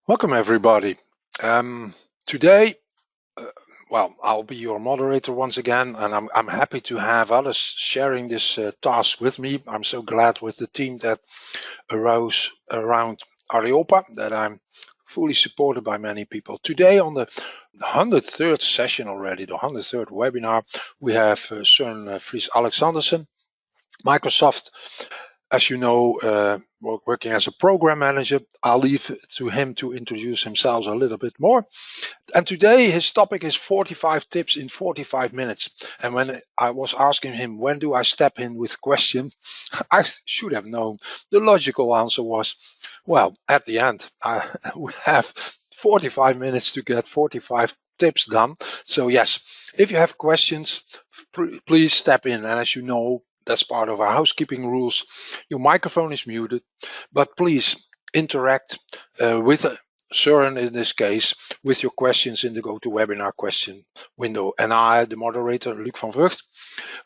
Welcome everybody. Today, I'll be your moderator once again, and I'm happy to have others sharing this task with me. I'm so glad with the team that arose around Areopa that I'm fully supported by many people. Today on the 103rd session already, the 103rd webinar, we have Søren Friis Alexandersen, Microsoft. As you know, working as a program manager. I'll leave it to him to introduce himself a little bit more. And today his topic is 45 tips in 45 minutes. And when I was asking him, when do I step in with questions, I should have known. The logical answer was, well, at the end, we have 45 minutes to get 45 tips done. So yes, if you have questions, please step in. And as you know, that's part of our housekeeping rules. Your microphone is muted, but please interact with Søren in this case with your questions in the GoToWebinar question window. And I, the moderator, Luc van Vugt,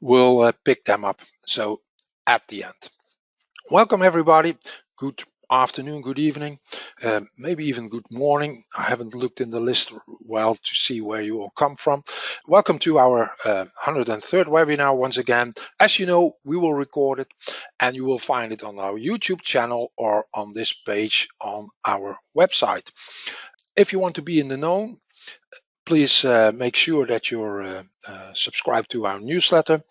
will pick them up. So at the end. Welcome everybody. Good afternoon, good evening, maybe even good morning. I haven't looked in the list well to see where you all come from. Welcome to our 103rd webinar once again. As you know, we will record it and you will find it on our YouTube channel or on this page on our website. If you want to be in the know, please make sure that you're subscribed to our newsletter.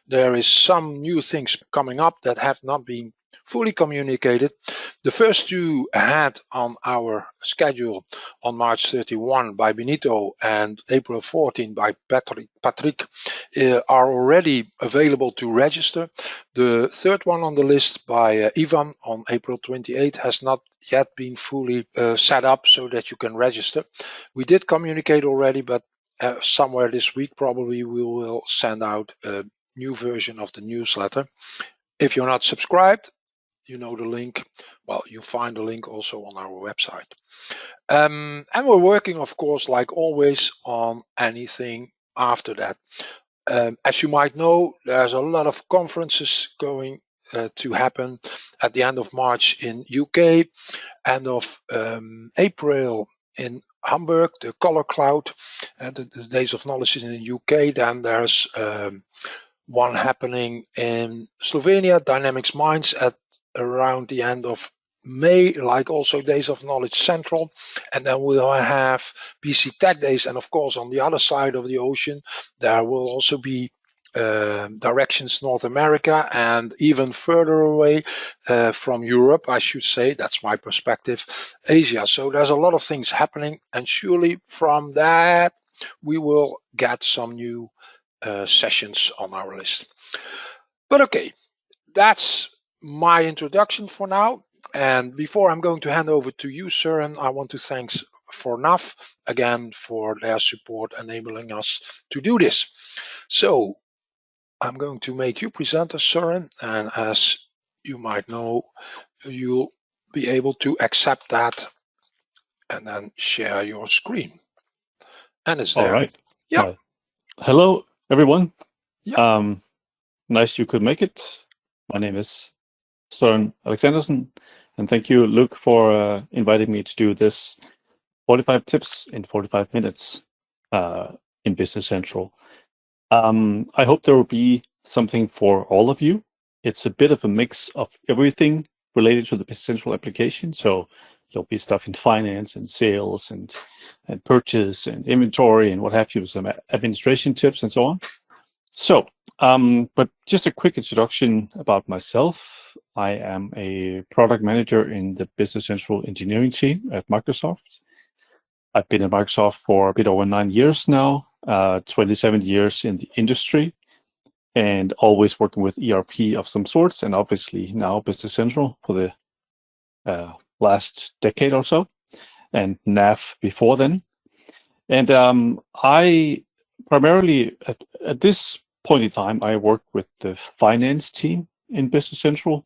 There is some new things coming up that have not been fully communicated. The first two had on our schedule on March 31 by Benito and April 14 by Patrick are already available to register. The third one on the list by Ivan on April 28 has not yet been fully set up so that you can register. We did communicate already, but somewhere this week probably we will send out a new version of the newsletter. If you're not subscribed, you know the link. Well, you'll find the link also on our website. And we're working, of course, like always, on anything after that. As you might know, there's a lot of conferences going to happen at the end of March in UK, end of April in Hamburg, the Color Cloud, and the Days of Knowledge is in the UK. Then there's one happening in Slovenia, Dynamics Minds, at around the end of May, like also Days of Knowledge Central. And then we'll have BC Tech Days. And of course, on the other side of the ocean, there will also be Directions North America and even further away from Europe, I should say, that's my perspective, Asia. So there's a lot of things happening, and surely from that we will get some new sessions on our list. But okay, that's my introduction for now. And before I'm going to hand over to you, Søren, I want to thank for NAF again for their support enabling us to do this. So I'm going to make you presenter, Søren, and as you might know, you'll be able to accept that and then share your screen. And it's there. All right. Yeah. Hello, everyone. Yeah. Nice you could make it. My name is Søren Alexandersen, and thank you, Luc, for inviting me to do this 45 tips in 45 minutes in Business Central. I hope there will be something for all of you. It's a bit of a mix of everything related to the Business Central application. So there'll be stuff in finance and sales and purchase and inventory and what have you, some administration tips and so on. So, but just a quick introduction about myself. I am a product manager in the Business Central engineering team at Microsoft. I've been at Microsoft for a bit over 9 years now, 27 years in the industry, and always working with ERP of some sorts, and obviously now Business Central for the last decade or so, and NAV before then. And I primarily, at this point in time, I work with the finance team in Business Central.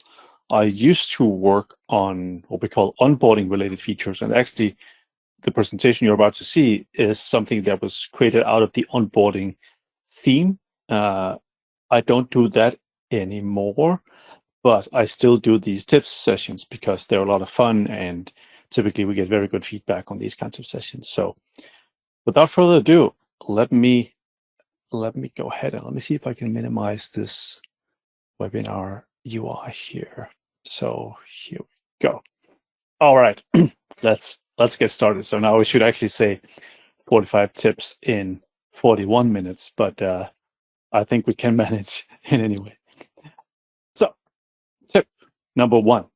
I used to work on what we call onboarding related features, and actually the presentation you're about to see is something that was created out of the onboarding theme. I don't do that anymore, but I still do these tips sessions because they're a lot of fun, and typically we get very good feedback on these kinds of sessions. So without further ado, let me go ahead and let me see if I can minimize this webinar UI here. So here we go. All right, let's get started. So now we should actually say 45 tips in 41 minutes, but I think we can manage in any way. So tip number 1.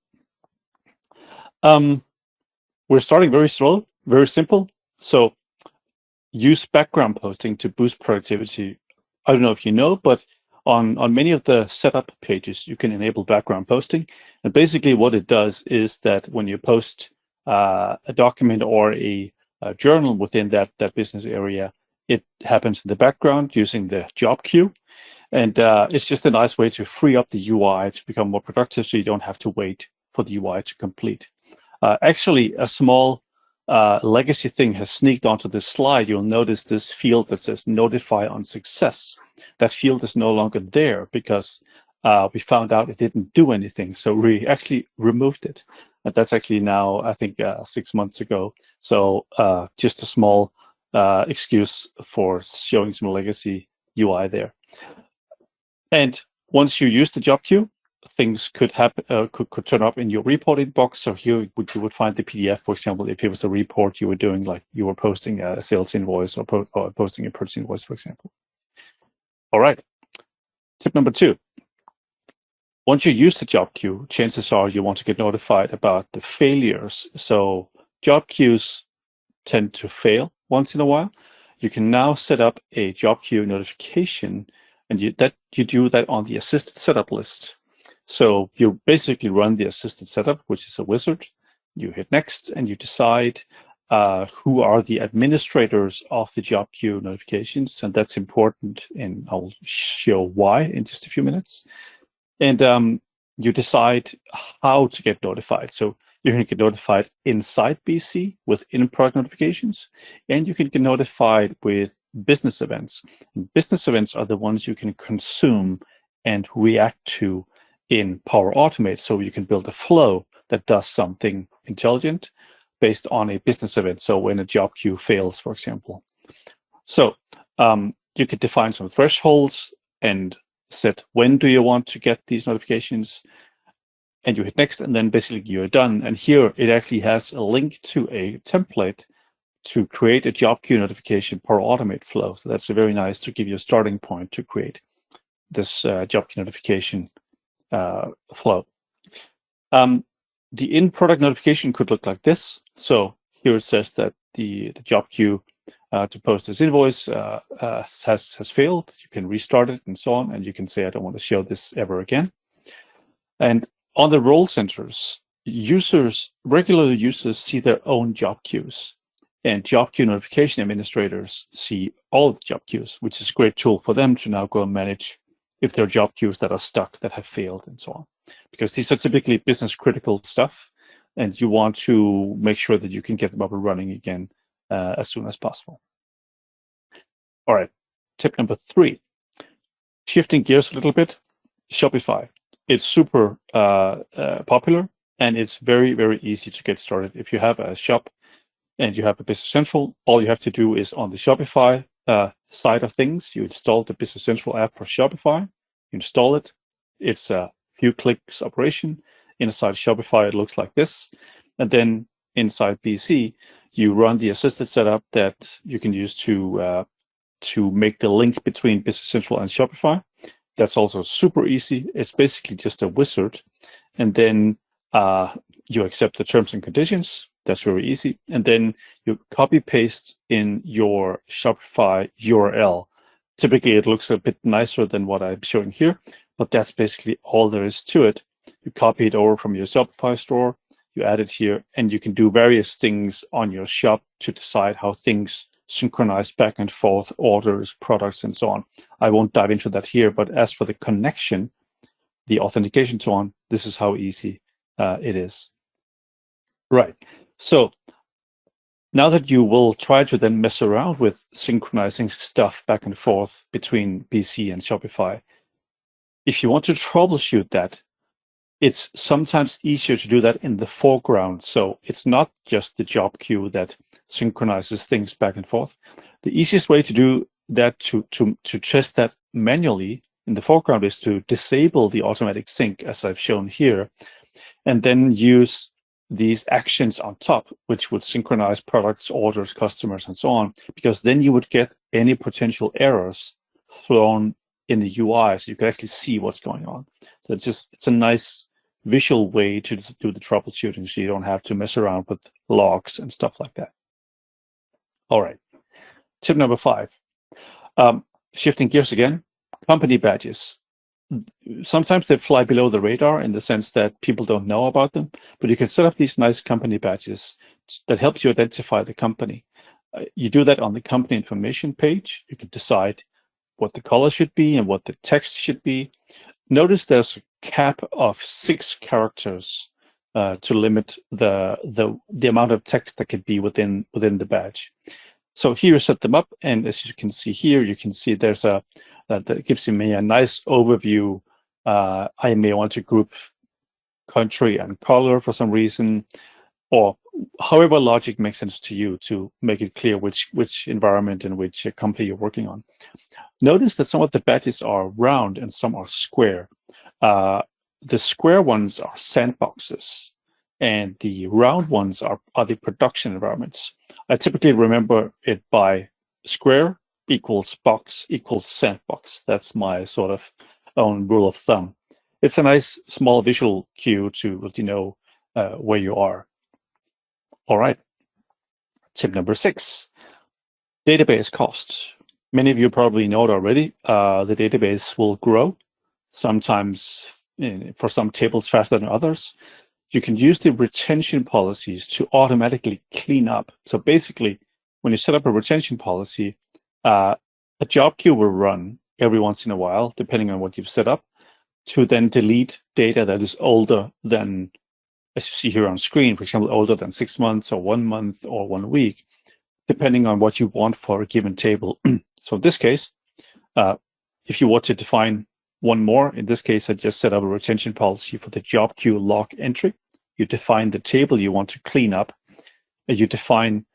We're starting very slow, very simple. So use background posting to boost productivity. I don't know if you know, but on many of the setup pages, you can enable background posting. And basically what it does is that when you post a document or a journal within that business area, it happens in the background using the job queue. And it's just a nice way to free up the UI to become more productive, so you don't have to wait for the UI to complete. Actually, a small legacy thing has sneaked onto this slide. You'll notice this field that says notify on success. That field is no longer there because we found out it didn't do anything. So we actually removed it. And that's actually now, I think, 6 months ago. So just a small excuse for showing some legacy UI there. And once you use the job queue, things could happen, could turn up in your reporting box. So here you would find the PDF, for example, if it was a report you were doing, like you were posting a sales invoice or posting a purchase invoice, for example. All right. Tip number 2. Once you use the job queue, chances are you want to get notified about the failures. So job queues tend to fail once in a while. You can now set up a job queue notification, and you do that on the assisted setup list. So you basically run the assisted setup, which is a wizard. You hit next, and you decide who are the administrators of the job queue notifications, and that's important. And I'll show why in just a few minutes. And you decide how to get notified. So you can get notified inside BC with in-product notifications, and you can get notified with business events. And business events are the ones you can consume and react to in Power Automate. So you can build a flow that does something intelligent based on a business event. So when a job queue fails, for example. So you could define some thresholds and set when do you want to get these notifications, and you hit next, and then basically you're done. And here it actually has a link to a template to create a job queue notification Power Automate flow. So that's very nice to give you a starting point to create this job queue notification flow. The in-product notification could look like this. So here it says that the job queue to post this invoice has failed. You can restart it and so on, and you can say, I don't want to show this ever again. And on the role centers, regular users see their own job queues, and job queue notification administrators see all the job queues, which is a great tool for them to now go and manage if there are job queues that are stuck, that have failed, and so on. Because these are typically business critical stuff, and you want to make sure that you can get them up and running again as soon as possible. All right, tip number 3, shifting gears a little bit, Shopify. It's super popular, and it's very, very easy to get started. If you have a shop and you have a Business Central, all you have to do is on the Shopify side of things, you install the Business Central app for Shopify, you install it. It's a few clicks operation. Inside Shopify, it looks like this. And then inside BC, you run the assisted setup that you can use to make the link between Business Central and Shopify. That's also super easy. It's basically just a wizard. And then you accept the terms and conditions. That's very easy. And then you copy paste in your Shopify URL. Typically, it looks a bit nicer than what I'm showing here, but that's basically all there is to it. You copy it over from your Shopify store, you add it here, and you can do various things on your shop to decide how things synchronize back and forth, orders, products, and so on. I won't dive into that here, but as for the connection, the authentication, so on, this is how easy it is. Right. So now that you will try to then mess around with synchronizing stuff back and forth between BC and Shopify, if you want to troubleshoot that, it's sometimes easier to do that in the foreground. So it's not just the job queue that synchronizes things back and forth. The easiest way to do that, to test that manually in the foreground, is to disable the automatic sync, as I've shown here, and then use these actions on top, which would synchronize products, orders, customers, and so on, because then you would get any potential errors thrown in the UI, so you can actually see what's going on. So it's a nice visual way to do the troubleshooting, so you don't have to mess around with logs and stuff like that. All right, tip number 5. Shifting gears again, company badges. Sometimes they fly below the radar in the sense that people don't know about them, but you can set up these nice company badges that help you identify the company. You do that on the company information page. You can decide what the color should be and what the text should be. Notice there's a cap of 6 characters to limit the amount of text that could be within the badge. So here you set them up, and as you can see here, you can see there's that gives me a nice overview. I may want to group country and color for some reason, or however logic makes sense to you to make it clear which environment and which company you're working on. Notice that some of the badges are round and some are square. The square ones are sandboxes, and the round ones are the production environments. I typically remember it by square equals box equals sandbox. That's my sort of own rule of thumb. It's a nice small visual cue to let you know where you are. All right. Tip number 6, database costs. Many of you probably know it already. The database will grow, sometimes for some tables faster than others. You can use the retention policies to automatically clean up. So basically, when you set up a retention policy, a job queue will run every once in a while, depending on what you've set up, to then delete data that is older than, as you see here on screen, for example, older than 6 months or 1 month or 1 week, depending on what you want for a given table. So in this case, if you want to define one more, in this case, I just set up a retention policy for the job queue log entry. You define the table you want to clean up. And you define,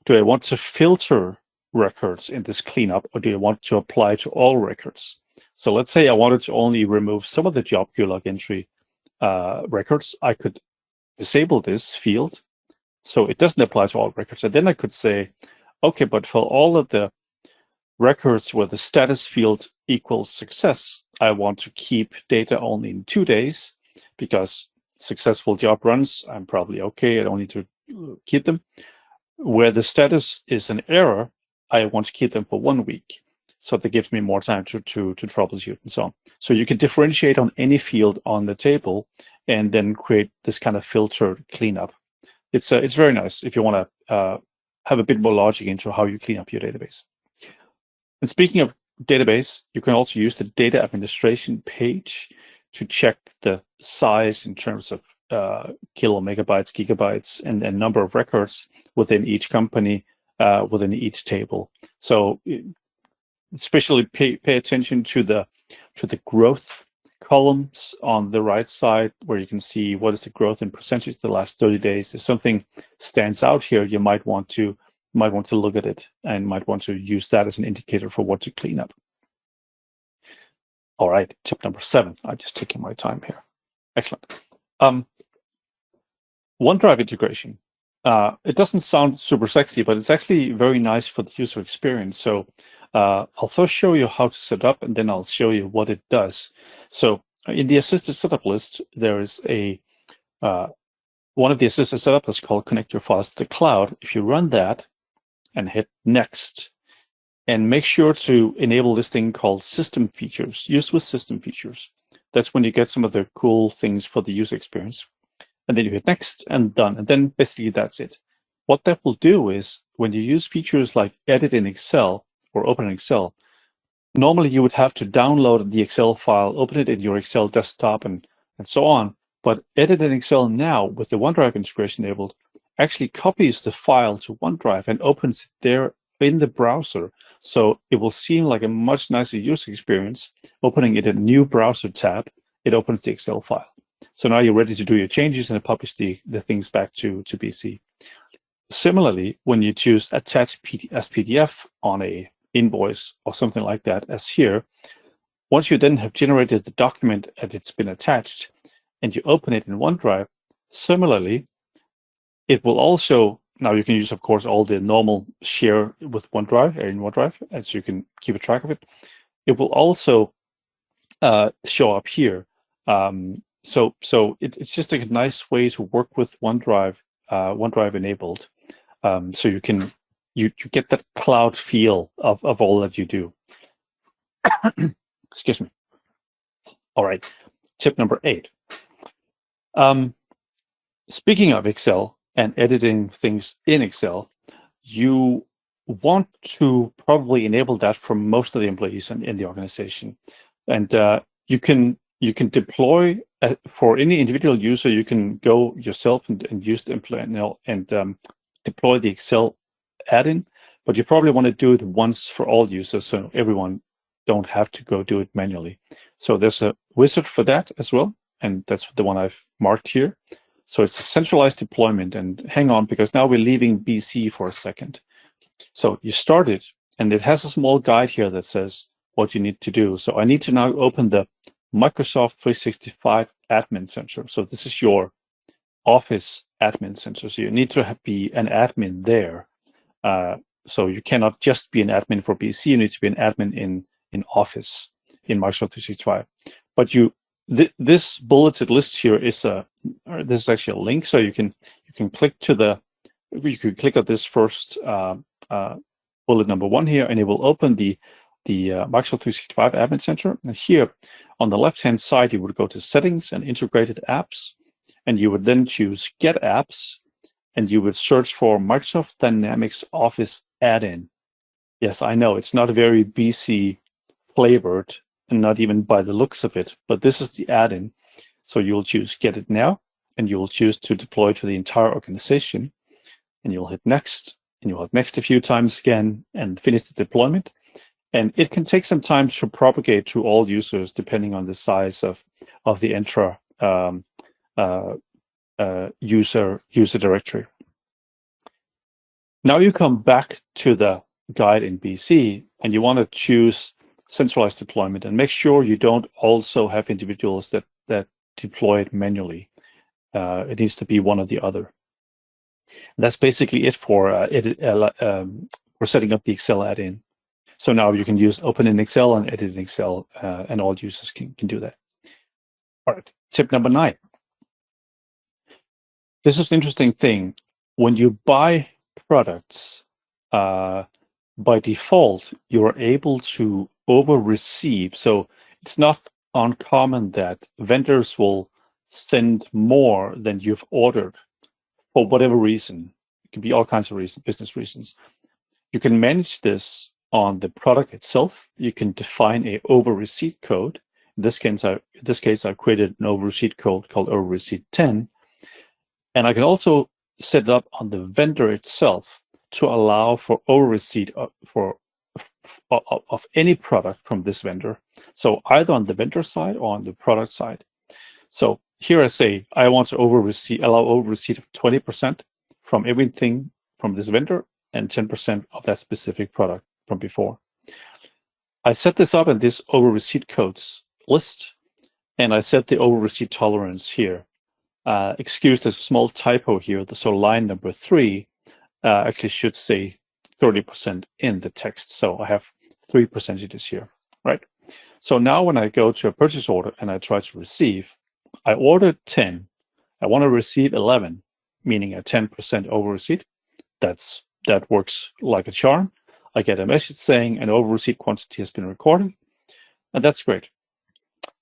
do I want to filter records in this cleanup, or do I want to apply to all records? So let's say I wanted to only remove some of the job queue log entry records. I could disable this field so it doesn't apply to all records. And then I could say, okay, but for all of the records where the status field equals success, I want to keep data only in 2 days, because successful job runs, I'm probably okay, I don't need to keep them. Where the status is an error, I want to keep them for 1 week. So that gives me more time to troubleshoot and so on. So you can differentiate on any field on the table and then create this kind of filtered cleanup. It's very nice if you want to have a bit more logic into how you clean up your database. And speaking of database, you can also use the data administration page to check the size in terms of kilo, megabytes, gigabytes, and number of records within each company, within each table. So especially pay attention to the growth columns on the right side, where you can see what is the growth in percentage the last 30 days. If something stands out here, you might want to look at it and might want to use that as an indicator for what to clean up. All right, tip number 7. I'm just taking my time here. Excellent. OneDrive integration. It doesn't sound super sexy, but it's actually very nice for the user experience. So I'll first show you how to set up, and then I'll show you what it does. So in the assisted setup list, there is one of the assisted setup is called Connect Your Files to the Cloud. If you run that and hit Next, and make sure to enable this thing called System Features, use with System Features. That's when you get some of the cool things for the user experience. And then you hit Next and Done. And then basically that's it. What that will do is, when you use features like Edit in Excel or Open in Excel, normally you would have to download the Excel file, open it in your Excel desktop, and so on. But Edit in Excel now, with the OneDrive integration enabled, actually copies the file to OneDrive and opens it there in the browser. So it will seem like a much nicer user experience. Opening it in a new browser tab, it opens the Excel file. So now you're ready to do your changes and publish the things back to BC. Similarly, when you choose attach as PDF on a invoice or something like that, as here, once you then have generated the document and it's been attached, and you open it in OneDrive, similarly, it will also, now you can use, of course, all the normal share with OneDrive, in OneDrive, and so you can keep a track of it. It will also show up here. So it's just a nice way to work with OneDrive, OneDrive enabled. So you get that cloud feel of all that you do. Excuse me. All right, tip number 8. Speaking of Excel and editing things in Excel, you want to probably enable that for most of the employees in the organization. And you can deploy for any individual user. You can go yourself and use the implement and deploy the Excel add-in, but you probably want to do it once for all users, so everyone don't have to go do it manually. So there's a wizard for that as well, and that's the one I've marked here. So it's a centralized deployment, and hang on, because now we're leaving BC for a second. So you start it, and it has a small guide here that says what you need to do. So I need to now open the Microsoft 365 Admin Center. So this is your Office Admin Center. So you need to be an admin there. So you cannot just be an admin for BC. You need to be an admin in Office in Microsoft 365. But this bulleted list here is this is actually a link. So you can click on this first bullet number 1 here, and it will open the Microsoft 365 Admin Center. And here on the left-hand side, you would go to Settings and Integrated Apps, and you would then choose Get Apps, and you would search for Microsoft Dynamics Office Add-in. Yes, I know it's not very BC flavored, and not even by the looks of it, but this is the add-in. So you'll choose Get It Now, and you will choose to deploy to the entire organization, and you'll hit Next, and you'll hit Next a few times again, and finish the deployment. And it can take some time to propagate to all users, depending on the size of the Entra user directory. Now you come back to the guide in BC, and you want to choose centralized deployment, and make sure you don't also have individuals that deploy it manually. It needs to be one or the other. And that's basically it for setting up the Excel add-in. So now you can use Open in Excel and Edit in Excel, and all users can do that. All right, tip number 9. This is an interesting thing. When you buy products, by default, you're able to over-receive. So it's not uncommon that vendors will send more than you've ordered for whatever reason. It can be all kinds of reasons, business reasons. You can manage this on the product itself. You can define a over-receipt code. In this case, I created an over-receipt code called over-receipt 10. And I can also set it up on the vendor itself to allow for over-receipt of any product from this vendor. So either on the vendor side or on the product side. So here I say I want to allow over-receipt of 20% from everything from this vendor and 10% of that specific product from before. I set this up in this over-receipt codes list, and I set the over-receipt tolerance here. Excuse, there's a small typo here. So line number 3 actually should say 30% in the text. So I have 3 percentages here, right? So now when I go to a purchase order and I try to receive, I ordered 10. I want to receive 11, meaning a 10% over receipt. That works like a charm. I get a message saying an over receipt quantity has been recorded, and that's great.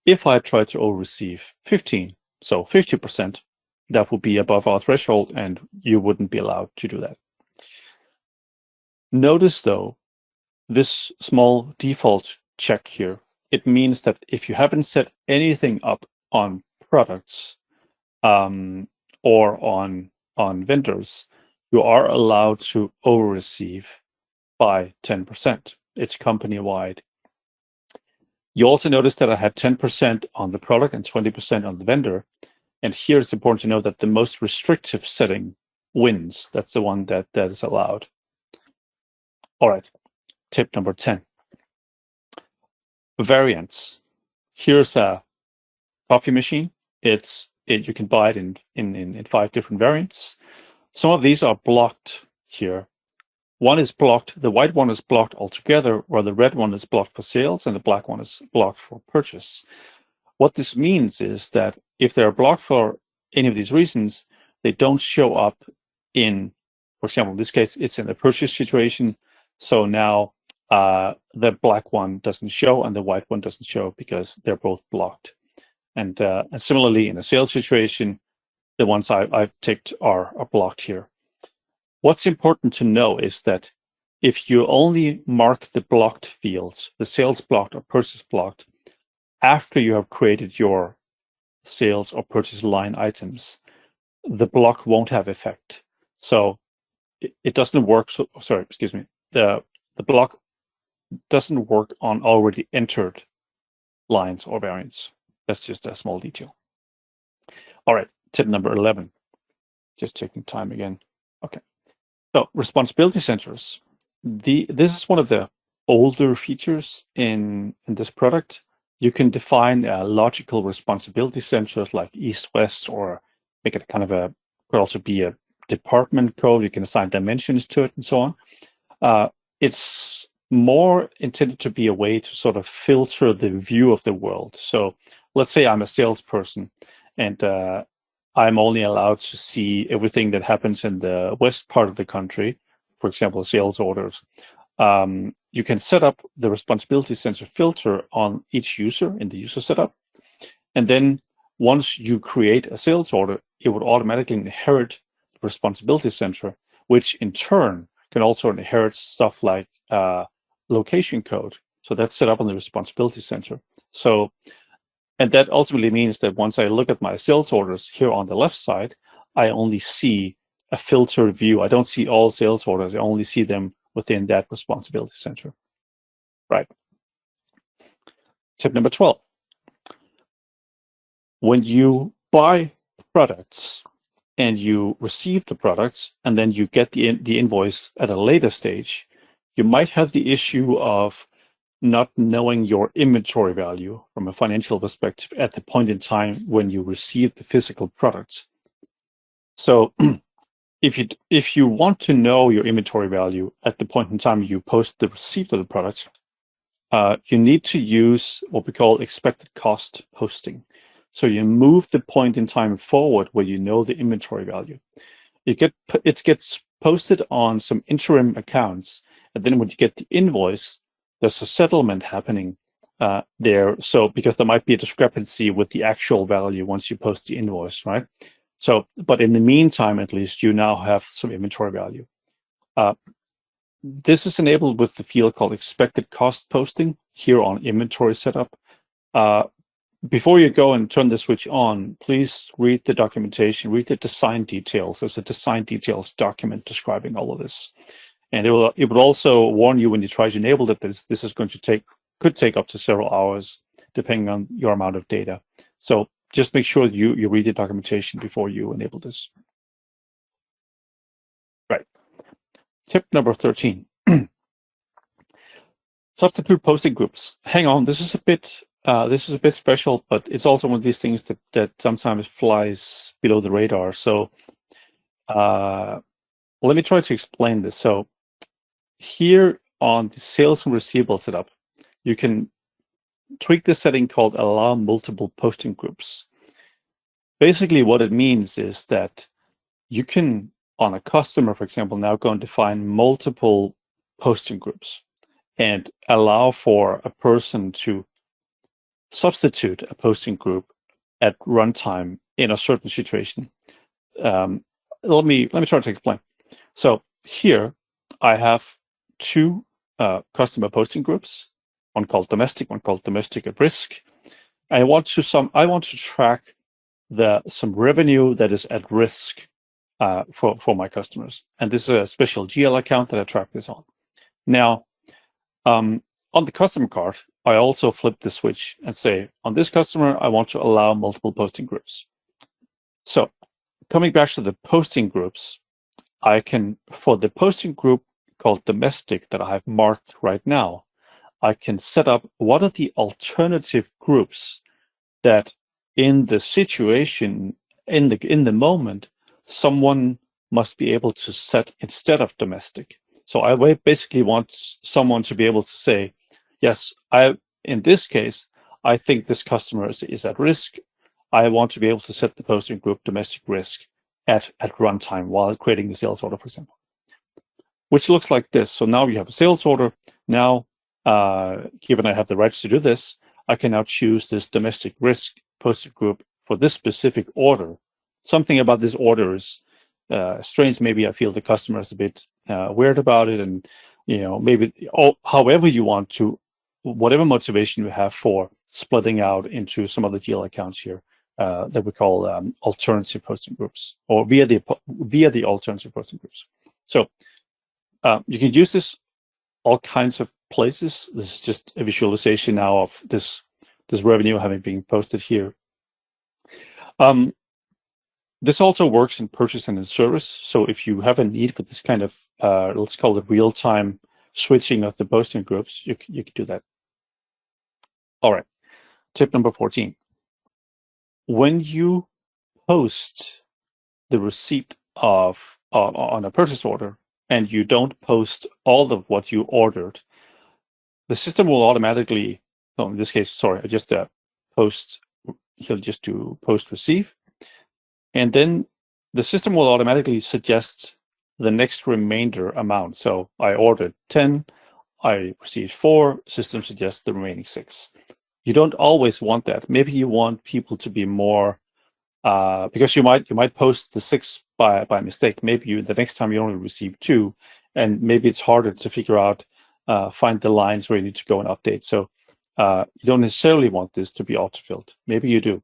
If I try to over receive 15, so 50%, that would be above our threshold, and you wouldn't be allowed to do that. Notice, though, this small default check here. It means that if you haven't set anything up on products or on vendors, you are allowed to over-receive by 10%. It's company-wide. You also notice that I had 10% on the product and 20% on the vendor. And here it's important to know that the most restrictive setting wins. That's the one that is allowed. All right, tip number 10. Variants. Here's a coffee machine. You can buy it in 5 different variants. Some of these are blocked here. One is blocked, the white one is blocked altogether, while the red one is blocked for sales and the black one is blocked for purchase. What this means is that if they're blocked for any of these reasons, they don't show up in, for example, in this case, it's in the purchase situation. So now the black one doesn't show and the white one doesn't show because they're both blocked. And similarly, in a sales situation, the ones I've ticked are blocked here. What's important to know is that if you only mark the blocked fields, the sales blocked or purchase blocked, after you have created your sales or purchase line items, the block won't have effect. So it doesn't work. The block doesn't work on already entered lines or variants. That's just a small detail. All right, tip number 11. Just checking time again. Okay. So responsibility centers. This is one of the older features in this product. You can define logical responsibility centers like east-west, or make it kind of could also be a department code. You can assign dimensions to it and so on. It's more intended to be a way to sort of filter the view of the world. So let's say I'm a salesperson and I'm only allowed to see everything that happens in the west part of the country, for example, sales orders. You can set up the responsibility center filter on each user in the user setup. And then once you create a sales order, it would automatically inherit the responsibility center, which in turn can also inherit stuff like location code. So that's set up on the responsibility center. And that ultimately means that once I look at my sales orders here on the left side, I only see a filtered view. I don't see all sales orders. I only see them within that responsibility center. Right. Tip number 12. When you buy products and you receive the products and then you get the invoice at a later stage, you might have the issue of not knowing your inventory value from a financial perspective at the point in time when you receive the physical products. So if you want to know your inventory value at the point in time you post the receipt of the product, you need to use what we call expected cost posting. So you move the point in time forward where you know the inventory value. It gets posted on some interim accounts, and then when you get the invoice, there's a settlement happening there. So because there might be a discrepancy with the actual value once you post the invoice, right? So, but in the meantime, at least you now have some inventory value. This is enabled with the field called expected cost posting here on inventory setup. Before you go and turn the switch on, please read the documentation, read the design details. There's a design details document describing all of this. And it would also warn you when you try to enable that this is going to could take up to several hours, depending on your amount of data. So just make sure you read the documentation before you enable this. Right. Tip number 13. Substitute posting groups. Hang on, this is a bit special, but it's also one of these things that sometimes flies below the radar. So let me try to explain this. So here on the sales and receivable setup, you can tweak the setting called allow multiple posting groups. Basically, what it means is that you can, on a customer, for example, now go and define multiple posting groups and allow for a person to substitute a posting group at runtime in a certain situation. Let me try to explain. So here I have 2 customer posting groups, one called domestic, one called domestic at risk. I want to track some revenue that is at risk for my customers, and this is a special GL account that I track this on. Now, on the customer card, I also flip the switch and say, on this customer, I want to allow multiple posting groups. So coming back to the posting groups, I can, for the posting group called domestic that I have marked right now, I can set up what are the alternative groups that in the situation, in the moment, someone must be able to set instead of domestic. So I basically want someone to be able to say, yes, in this case, I think this customer is at risk. I want to be able to set the posting group domestic risk at runtime while creating the sales order, for example, which looks like this. So now you have a sales order. Now, given I have the rights to do this, I can now choose this domestic risk posted group for this specific order. Something about this order is strange. Maybe I feel the customer is a bit weird about it, and maybe however you want to, whatever motivation you have for splitting out into some other GL accounts here that we call alternative posting groups, or via the alternative posting groups. So you can use this all kinds of places. This is just a visualization now of this revenue having been posted here. This also works in purchase and in service. So if you have a need for this kind of, let's call it real-time switching of the posting groups, you can do that. All right, tip number 14. When you post the receipt of on a purchase order and you don't post all of what you ordered, the system will automatically, in this case, sorry, I just post, he'll just do post receive. And then the system will automatically suggest the next remainder amount. So I ordered 10, I received 4, system suggests the remaining 6. You don't always want that. Maybe you want people to be more, because you might post the 6 by mistake. Maybe the next time you only receive 2, and maybe it's harder to figure out, find the lines where you need to go and update. So you don't necessarily want this to be auto-filled. Maybe you do.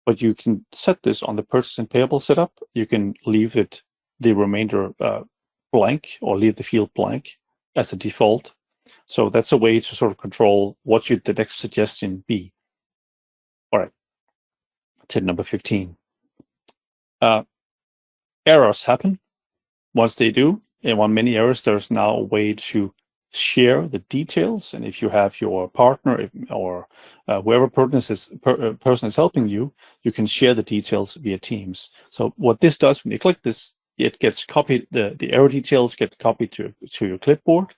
But you can set this on the purchase and payable setup. You can leave the remainder blank, or leave the field blank as a default. So that's a way to sort of control what should the next suggestion be. All right, tip number 15. Errors happen. Once they do, and on many errors, there's now a way to share the details. And if you have your partner or whoever person is helping you, you can share the details via Teams. So what this does, when you click this, it gets copied, the error details get copied to your clipboard.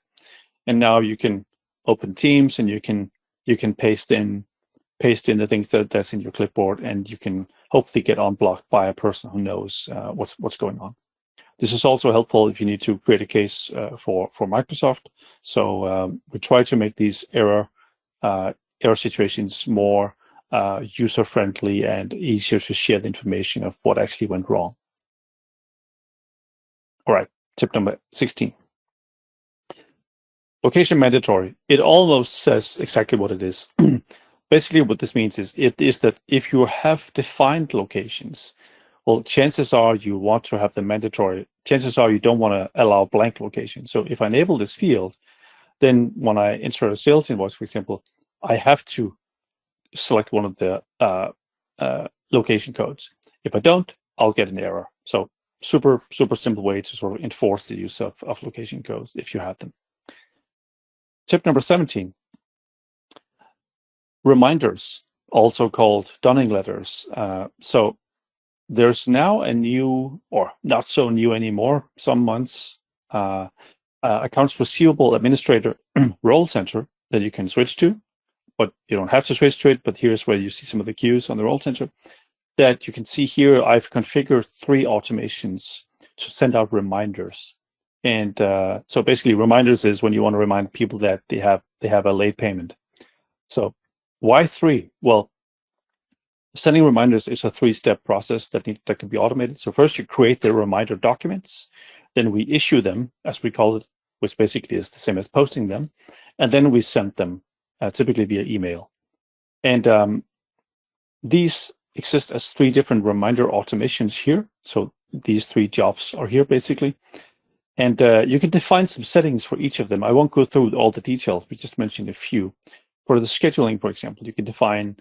And now you can open Teams and you can paste in the things that's in your clipboard, and you can hopefully get unblocked by a person who knows what's going on. This is also helpful if you need to create a case for Microsoft. So we try to make these error situations more user-friendly and easier to share the information of what actually went wrong. All right, tip number 16. Location mandatory. It almost says exactly what it is. Basically, what this means is that if you have defined locations, well, chances are you want to have them mandatory. Chances are you don't want to allow blank locations. So if I enable this field, then when I enter a sales invoice, for example, I have to select one of the location codes. If I don't, I'll get an error. So super simple way to sort of enforce the use of location codes if you have them. Tip number 17. Reminders, also called dunning letters. So there's now a new, or not so new anymore, some months, accounts receivable administrator role center that you can switch to, but you don't have to switch to it. But here's where you see some of the queues on the role center that you can see here. I've configured 3 automations to send out reminders. And so basically reminders is when you want to remind people that they have a late payment. So why 3? Well, sending reminders is a 3-step process that can be automated. So first you create the reminder documents, then we issue them, as we call it, which basically is the same as posting them, and then we send them typically via email. And these exist as 3 different reminder automations here. So these 3 jobs are here basically. And you can define some settings for each of them. I won't go through all the details. We just mentioned a few. For the scheduling, for example, you can define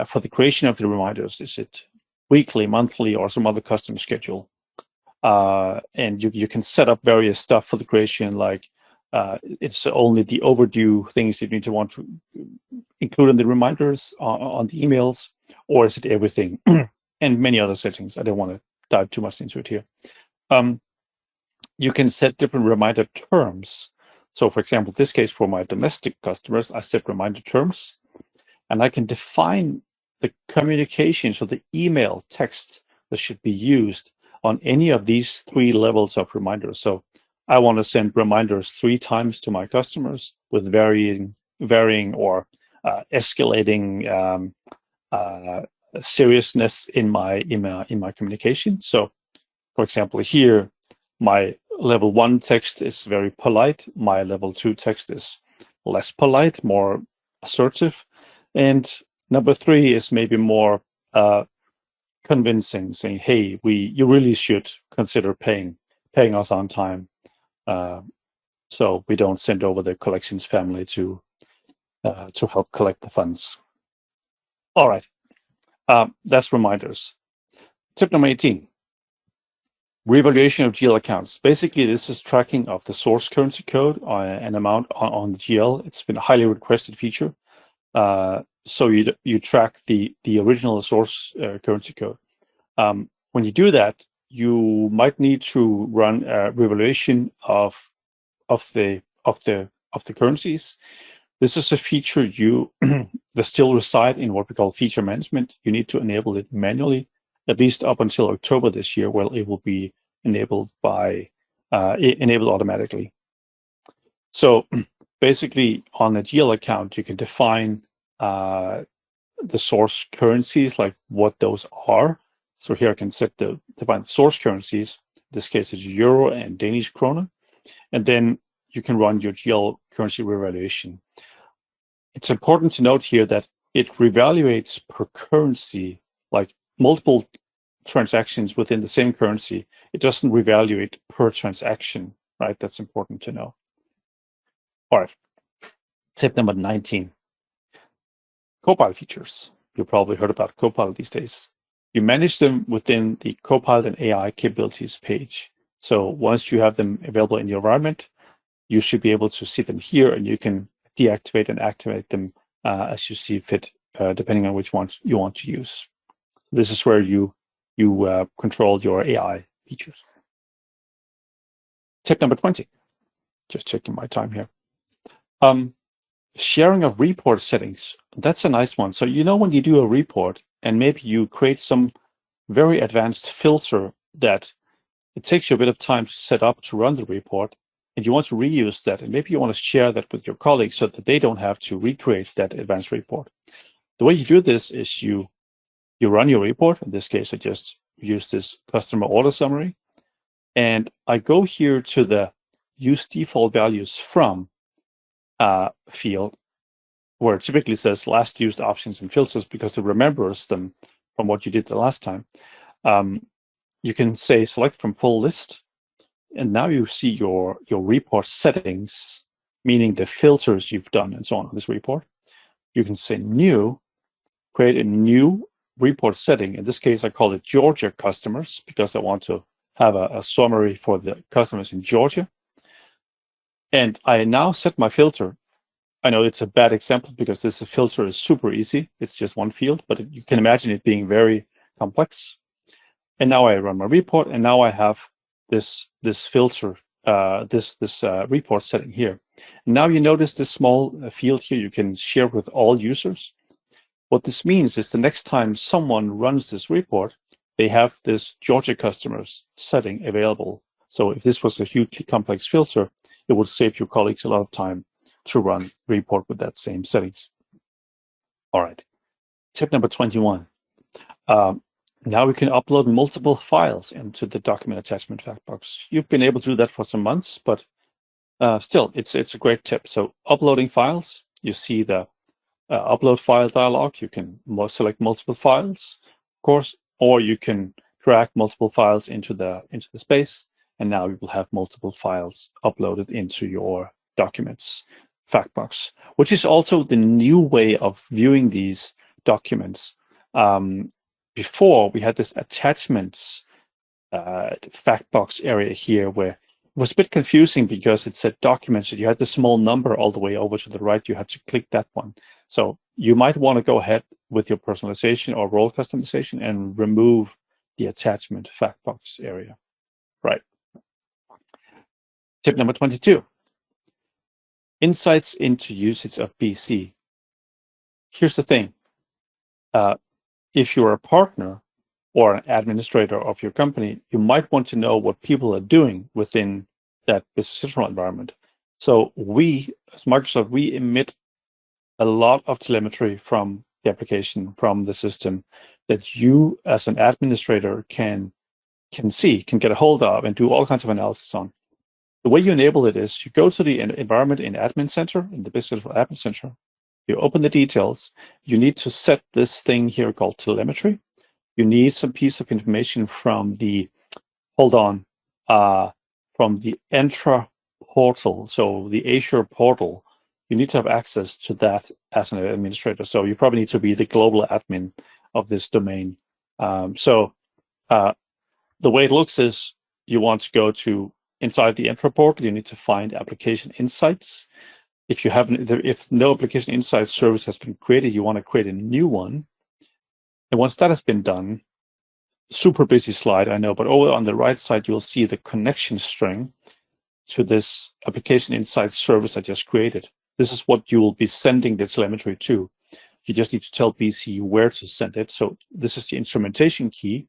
for the creation of the reminders, is it weekly, monthly, or some other custom schedule. And you can set up various stuff for the creation, like it's only the overdue things you need to want to include in the reminders on the emails, or is it everything? And many other settings. I don't want to dive too much into it here. You can set different reminder terms. So for example, this case for my domestic customers, I set reminder terms, and I can define the communication, so the email text that should be used on any of these 3 levels of reminders. So I want to send reminders 3 times to my customers with varying or escalating seriousness in my communication. So, for example, here my level 1 text is very polite. My level 2 text is less polite, more assertive, and number 3 is maybe more convincing, saying, "Hey, you really should consider paying us on time, so we don't send over the collections family to help collect the funds." All right, that's reminders. Tip number 18: reevaluation of GL accounts. Basically, this is tracking of the source currency code and amount on the GL. It's been a highly requested feature. So you track the original source currency code. When you do that, you might need to run a reevaluation of the currencies. This is a feature that still reside in what we call feature management. You need to enable it manually, at least up until October this year, where it will be enabled automatically. So basically, on a GL account, you can define the source currencies, like what those are. So here I can define the source currencies. In this case, it's Euro and Danish kroner. And then you can run your GL currency revaluation. It's important to note here that it revaluates per currency, like multiple transactions within the same currency. It doesn't revaluate per transaction, right? That's important to know. All right. Tip number 19. Copilot features. You've probably heard about Copilot these days. You manage them within the Copilot and AI capabilities page. So once you have them available in your environment, you should be able to see them here, and you can deactivate and activate them as you see fit, depending on which ones you want to use. This is where you control your AI features. Tip number 20. Just checking my time here. Sharing of report settings. That's a nice one. So when you do a report and maybe you create some very advanced filter that it takes you a bit of time to set up to run the report, and you want to reuse that, and maybe you want to share that with your colleagues so that they don't have to recreate that advanced report. The way you do this is you run your report. In this case, I just use this customer order summary, and I go here to the use default values from field, where it typically says last used options and filters, because it remembers them from what you did the last time. You can say select from full list, and now you see your report settings, meaning the filters you've done and so on this report. You can say new, create a new report setting. In this case, I call it Georgia customers, because I want to have a summary for the customers in Georgia. And I now set my filter. I know it's a bad example because this filter is super easy. It's just one field, but you can imagine it being very complex. And now I run my report, and now I have this filter, this report setting here. And now you notice this small field here you can share with all users. What this means is the next time someone runs this report, they have this Georgia customers setting available. So if this was a hugely complex filter, it would save your colleagues a lot of time to run the report with that same settings. All right. Tip number 21. Now we can upload multiple files into the document attachment fact box. You've been able to do that for some months, but still, it's a great tip. So uploading files, you see the upload file dialog. You can select multiple files, of course, or you can drag multiple files into the space, and now you will have multiple files uploaded into your documents fact box, which is also the new way of viewing these documents. before we had this attachments fact box area here where it was a bit confusing because it said documents, and you had the small number all the way over to the right. You had to click that one. So you might want to go ahead with your personalization or role customization and remove the attachment fact box area. Right. Tip number 22. Insights into usage of BC. Here's the thing. If you're a partner or an administrator of your company, you might want to know what people are doing within that Business Central environment. So we, as Microsoft, we emit a lot of telemetry from the application, from the system, that you as an administrator can see, can get a hold of, and do all kinds of analysis on. The way you enable it is you go to the environment in Admin Center, in the Business Central Admin Center. You open the details. You need to set this thing here called telemetry. You need some piece of information from the, from the Entra portal, so the Azure portal. You need to have access to that as an administrator. So you probably need to be the global admin of this domain. The way it looks is you want to go to inside the Entra portal. You need to find application insights. If no application insights service has been created, you want to create a new one. And once that has been done, super busy slide, I know, but over on the right side, you'll see the connection string to this application insights service I just created. This is what you will be sending the telemetry to. You just need to tell BC where to send it. So this is the instrumentation key,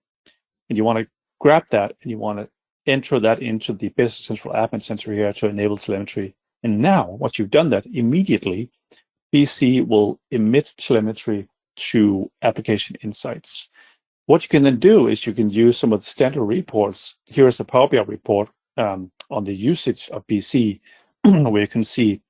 and you want to grab that and you want to enter that into the Business Central Admin Center here to enable telemetry. And now, once you've done that, immediately BC will emit telemetry to application insights. What you can then do is you can use some of the standard reports. Here is a Power BI report on the usage of BC, where you can see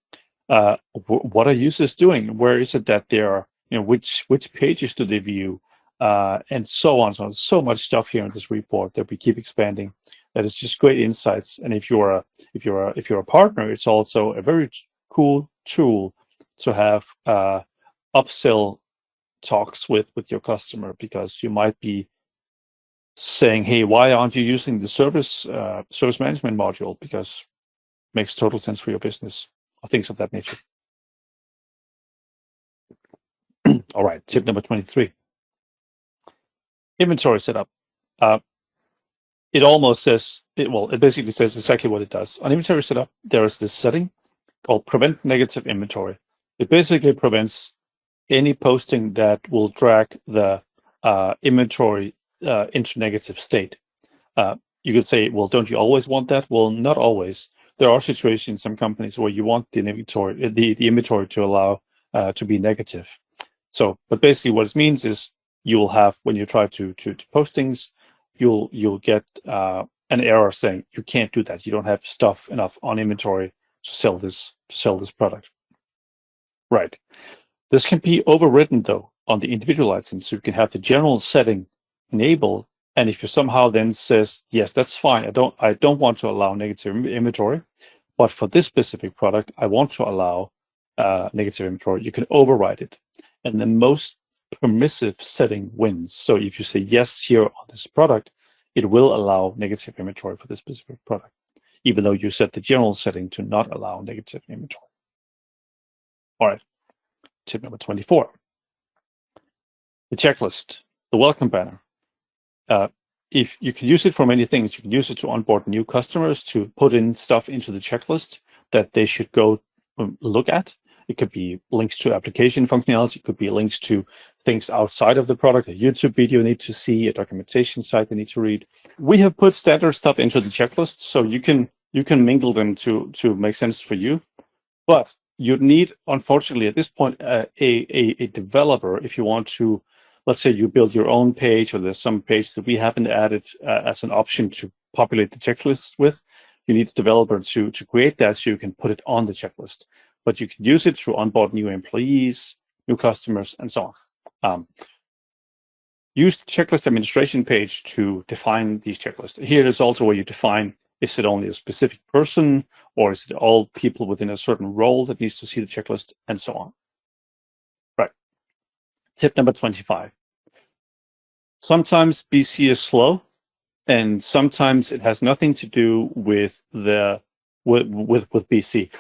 what are users doing, where is it that they are, which pages do they view, and so on. So much stuff here in this report that we keep expanding. That is just great insights. And if you're a partner, it's also a very cool tool to have upsell talks with your customer, because you might be saying, hey, why aren't you using the service management module? Because it makes total sense for your business, or things of that nature. All right, tip number 23. Inventory setup. It almost says, it basically says exactly what it does. On inventory setup, there is this setting called prevent negative inventory. It basically prevents any posting that will drag the inventory into negative state. You could say, well, don't you always want that? Well, not always. There are situations in some companies where you want the inventory to allow to be negative. So, but basically what it means is you will have, when you try to post things, you'll get an error saying you can't do that. You don't have stuff enough on inventory to sell this product. Right. This can be overridden though on the individual items. So you can have the general setting enabled, and if you somehow then says, yes, that's fine, I don't want to allow negative inventory, but for this specific product, I want to allow negative inventory, you can override it. And the most permissive setting wins. So if you say yes here on this product, it will allow negative inventory for this specific product, even though you set the general setting to not allow negative inventory. All right, tip number 24. The checklist, the welcome banner. If you can use it for many things, you can use it to onboard new customers, to put in stuff into the checklist that they should go look at. It could be links to application functionality. It could be links to things outside of the product, a YouTube video they need to see, a documentation site they need to read. We have put standard stuff into the checklist, so you can mingle them to make sense for you. But you need, unfortunately, at this point, a developer, if you want to, let's say you build your own page, or there's some page that we haven't added as an option to populate the checklist with. You need a developer to create that so you can put it on the checklist. But you can use it to onboard new employees, new customers, and so on. Use the checklist administration page to define these checklists. Here is also where you define, is it only a specific person, or is it all people within a certain role that needs to see the checklist, and so on. Right. Tip number 25. Sometimes BC is slow, and sometimes it has nothing to do with BC.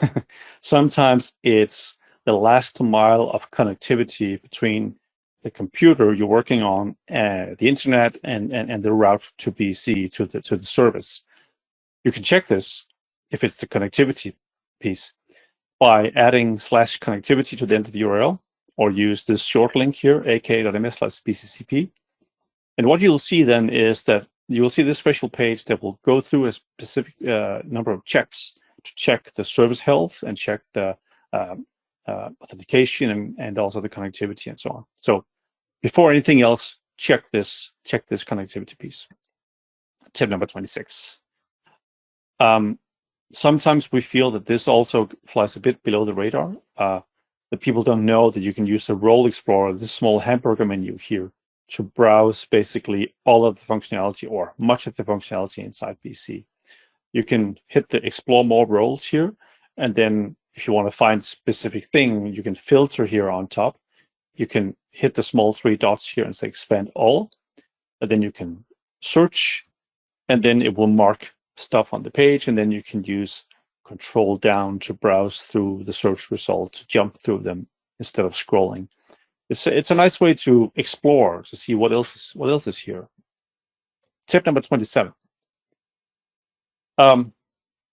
Sometimes it's the last mile of connectivity between the computer you're working on, the internet, and the route to BC to the service. You can check this if it's the connectivity piece by adding /connectivity to the end of the URL, or use this short link here, aka.ms/bccp. And what you'll see then is that you will see this special page that will go through a specific number of checks to check the service health and check the authentication and also the connectivity and so on. So before anything else, check this connectivity piece. Tip number 26. Sometimes we feel that this also flies a bit below the radar. That people don't know that you can use the Role Explorer, this small hamburger menu here, to browse basically all of the functionality or much of the functionality inside BC. You can hit the Explore More roles here, and then if you want to find a specific thing, you can filter here on top. You can hit the small 3 dots here and say Expand All, and then you can search, and then it will mark stuff on the page, and then you can use Control down to browse through the search results, jump through them instead of scrolling. It's a nice way to explore, to see what else is here. Tip number 27.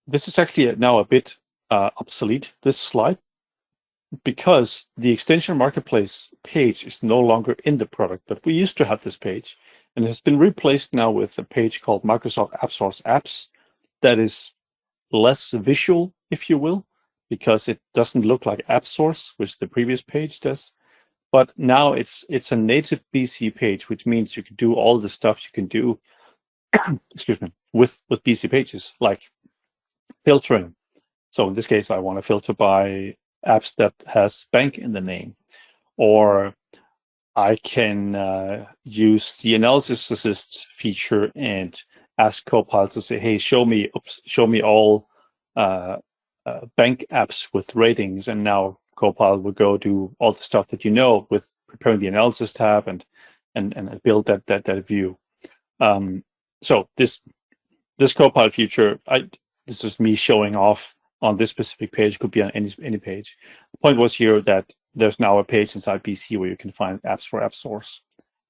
This is actually now a bit obsolete, this slide, because the extension marketplace page is no longer in the product, but we used to have this page, and it has been replaced now with a page called Microsoft AppSource Apps that is less visual, if you will, because it doesn't look like AppSource, which the previous page does. But now it's a native BC page, which means you can do all the stuff you can do excuse me, with BC pages, like filtering. So in this case, I want to filter by apps that has bank in the name, or I can use the analysis assist feature and ask Copilot to say, hey, show me all bank apps with ratings, and now Copilot will go do all the stuff that you know with preparing the analysis tab and build that view. So this Copilot feature, this is me showing off on this specific page, could be on any page. The point was here that there's now a page inside BC where you can find apps for AppSource,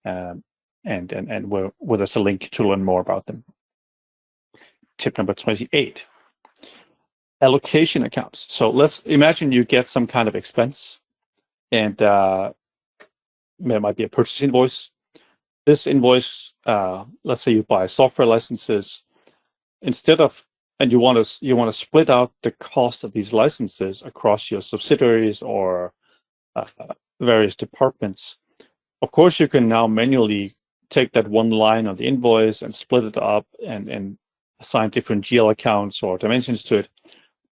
and where there's a link to learn more about them. Tip number 28. Allocation accounts. So let's imagine you get some kind of expense, and there might be a purchase invoice. This invoice, let's say you buy software licenses, and you want to split out the cost of these licenses across your subsidiaries or various departments. Of course, you can now manually take that one line on the invoice and split it up and assign different GL accounts or dimensions to it.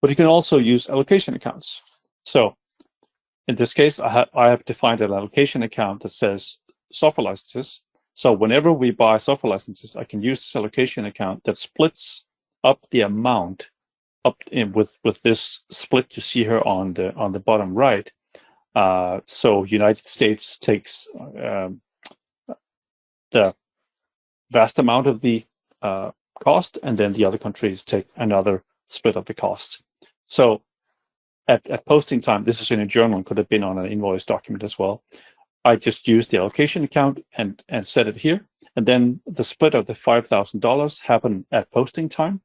But you can also use allocation accounts. So in this case, I have defined an allocation account that says software licenses. So whenever we buy software licenses, I can use this allocation account that splits up the amount up in with this split you see here on the bottom right. So United States takes the vast amount of the cost, and then the other countries take another split of the cost. So at posting time, this is in a journal and could have been on an invoice document as well. I just use the allocation account and set it here, and then the split of the $5,000 happened at posting time.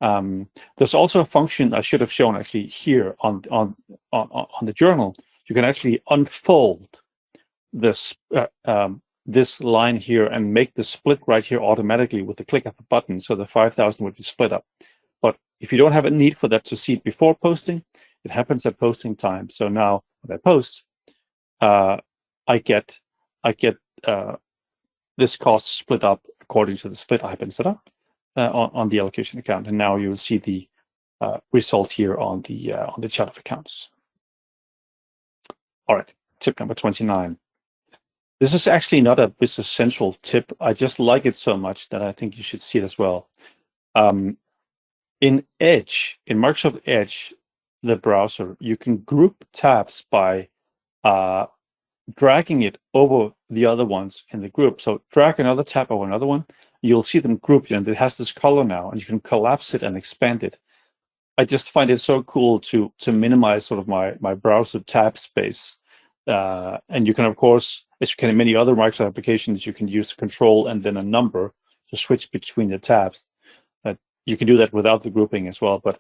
There's also a function I should have shown actually here on the journal. You can actually unfold this this line here and make the split right here automatically with the click of a button, so the 5,000 would be split up. But if you don't have a need for that to see it before posting, it happens at posting time. So now when I post, I get this cost split up according to the split I've been set up on the allocation account, and now you will see the result here on the chart of accounts. All right, tip number 29. This is actually not a Business Central tip. I just like it so much that I think you should see it as well. In Edge, in Microsoft Edge, the browser, you can group tabs by dragging it over the other ones in the group. So drag another tab over another one, you'll see them grouped, and it has this color now, and you can collapse it and expand it. I just find it so cool to minimize sort of my browser tab space. And you can, of course, as you can in many other Microsoft applications, you can use control and then a number to switch between the tabs. You can do that without the grouping as well. But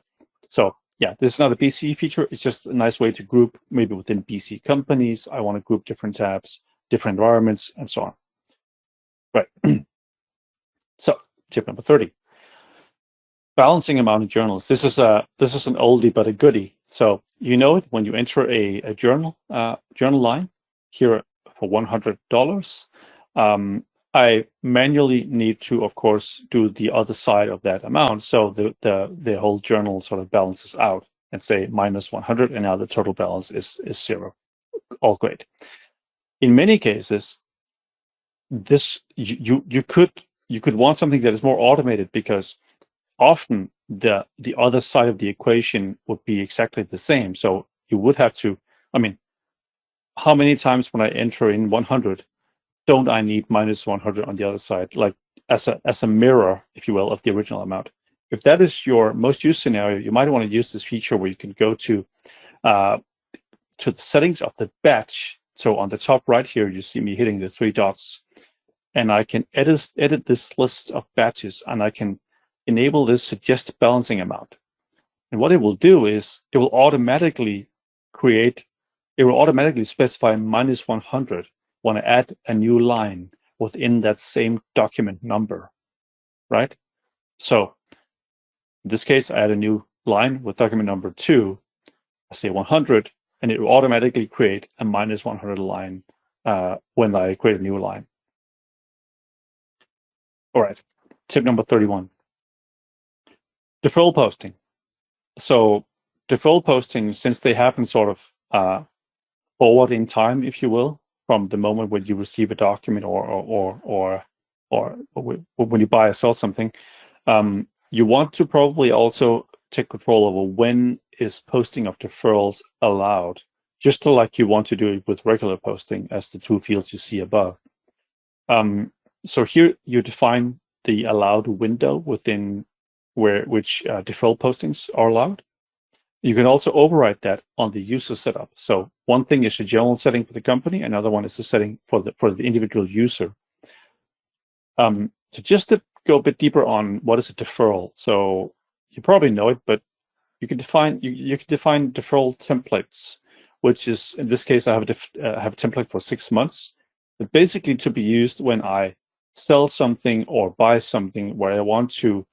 so yeah, this is not a BC feature. It's just a nice way to group, maybe within BC companies. I want to group different tabs, different environments, and so on. Right. So tip number 30. Balancing amount of journals. This is an oldie but a goodie. So you know it when you enter a journal line here for $100. I manually need to, of course, do the other side of that amount, so the whole journal sort of balances out and say minus 100, and now the total balance is 0. All great. In many cases, this you could want something that is more automated, because often the other side of the equation would be exactly the same. So you would have to, I mean, how many times when I enter in 100, don't I need minus 100 on the other side, like as a mirror, if you will, of the original amount? If that is your most used scenario, you might want to use this feature where you can go to the settings of the batch. So on the top right here, you see me hitting the 3 dots, and I can edit this list of batches, and I can enable this suggest balancing amount. And what it will do is it will automatically specify minus 100 when I add a new line within that same document number, right? So in this case, I add a new line with document number 2, I say 100, and it will automatically create a minus 100 line when I create a new line. All right, tip number 31. Deferral posting. So deferral posting, since they happen sort of forward in time, if you will, from the moment when you receive a document or when you buy or sell something, you want to probably also take control over when is posting of deferrals allowed, just like you want to do it with regular posting, as the 2 fields you see above. So here you define the allowed window within which deferral postings are allowed. You can also override that on the user setup. So one thing is the general setting for the company, another one is the setting for the individual user. So just to go a bit deeper on what is a deferral. So you probably know it, but you can define deferral templates, which is, in this case, I have a template for 6 months, but basically to be used when I sell something or buy something where I want to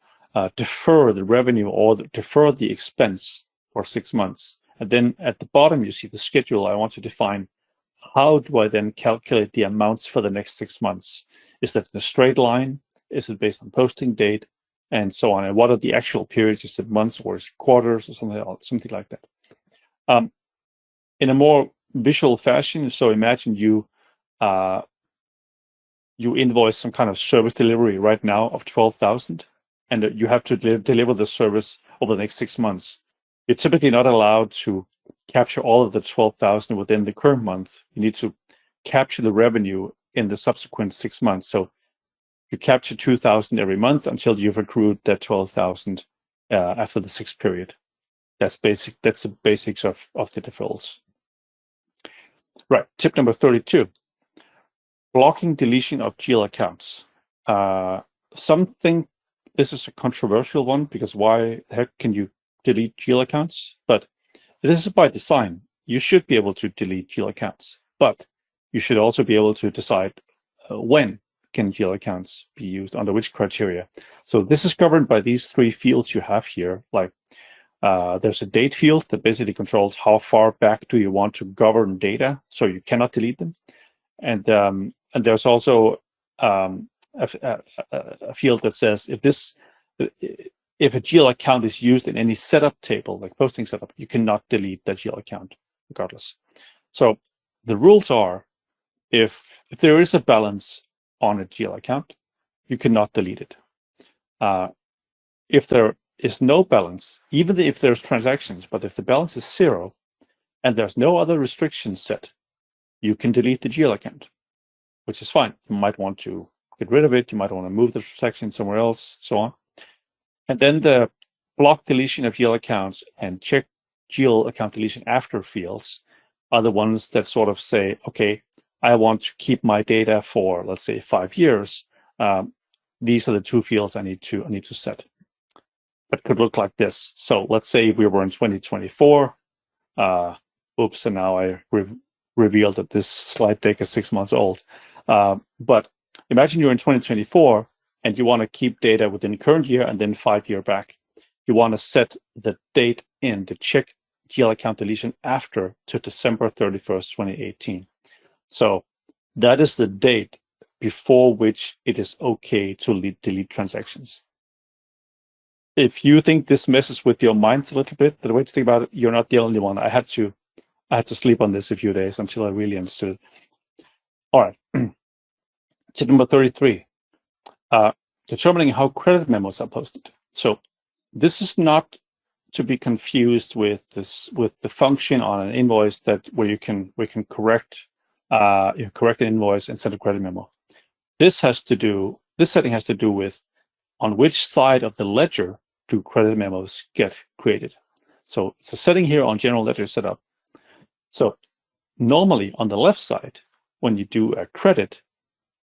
defer the revenue or defer the expense for 6 months. And then at the bottom, you see the schedule. I want to define how do I then calculate the amounts for the next 6 months. Is that in a straight line? Is it based on posting date? And so on. And what are the actual periods? Is it months or is it quarters or something like that? In a more visual fashion, so imagine you invoice some kind of service delivery right now of 12,000, and you have to deliver the service over the next 6 months. You're typically not allowed to capture all of the 12,000 within the current month. You need to capture the revenue in the subsequent 6 months. So you capture 2,000 every month until you've accrued that 12,000 after the 6th period. That's basic. That's the basics of the deferrals. Right. Tip number 32. Blocking deletion of GL accounts. This is a controversial one, because why the heck can you delete GL accounts? But this is by design. You should be able to delete GL accounts, but you should also be able to decide when can GL accounts be used, under which criteria. So this is governed by these 3 fields you have here. Like there's a date field that basically controls how far back do you want to govern data, so you cannot delete them. And there's also a field that says if a GL account is used in any setup table, like posting setup, you cannot delete that GL account regardless. So the rules are, if there is a balance on a GL account, you cannot delete it. If there is no balance, even if there's transactions, but if the balance is 0 and there's no other restrictions set, you can delete the GL account, which is fine. You might want to get rid of it. You might want to move the transaction somewhere else, so on. And then the block deletion of GL accounts and check GL account deletion after fields are the ones that sort of say, okay, I want to keep my data for, let's say, 5 years. These are the 2 fields I need to set. That could look like this. So let's say we were in 2024. Oops, and now I revealed that this slide deck is 6 months old. But imagine you're in 2024 and you want to keep data within the current year and then 5 years back. You want to set the date in the check GL account deletion after to December 31st, 2018. So that is the date before which it is okay to delete transactions. If you think this messes with your minds a little bit, the way to think about it, you're not the only one. I had to sleep on this a few days until I really understood it. All right. Tip number 33, determining how credit memos are posted. So this is not to be confused with the function on an invoice where you can correct an invoice and send a credit memo. This setting has to do with on which side of the ledger do credit memos get created. So it's a setting here on general ledger setup. So normally on the left side, when you do a credit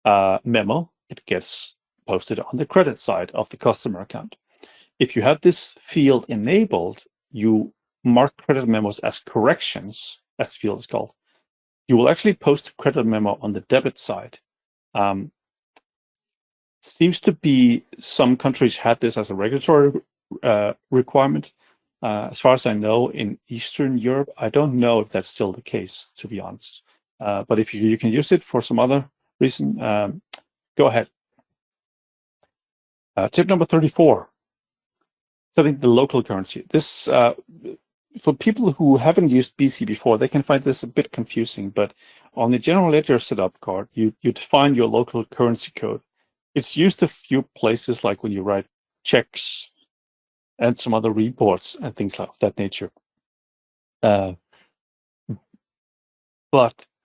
memo, it gets posted on the credit side of the customer account. If you have this field enabled, you mark credit memos as corrections, as the field is called. You will actually post a credit memo on the debit side. Seems to be some countries had this as a regulatory requirement. As far as I know, in Eastern Europe, I don't know if that's still the case, to be honest. But if you can use it for some other reason, go ahead. Tip number 34, setting the local currency. This, for people who haven't used BC before, they can find this a bit confusing, but on the general ledger setup card, you define your local currency code. It's used a few places, like when you write checks and some other reports and things like that nature. But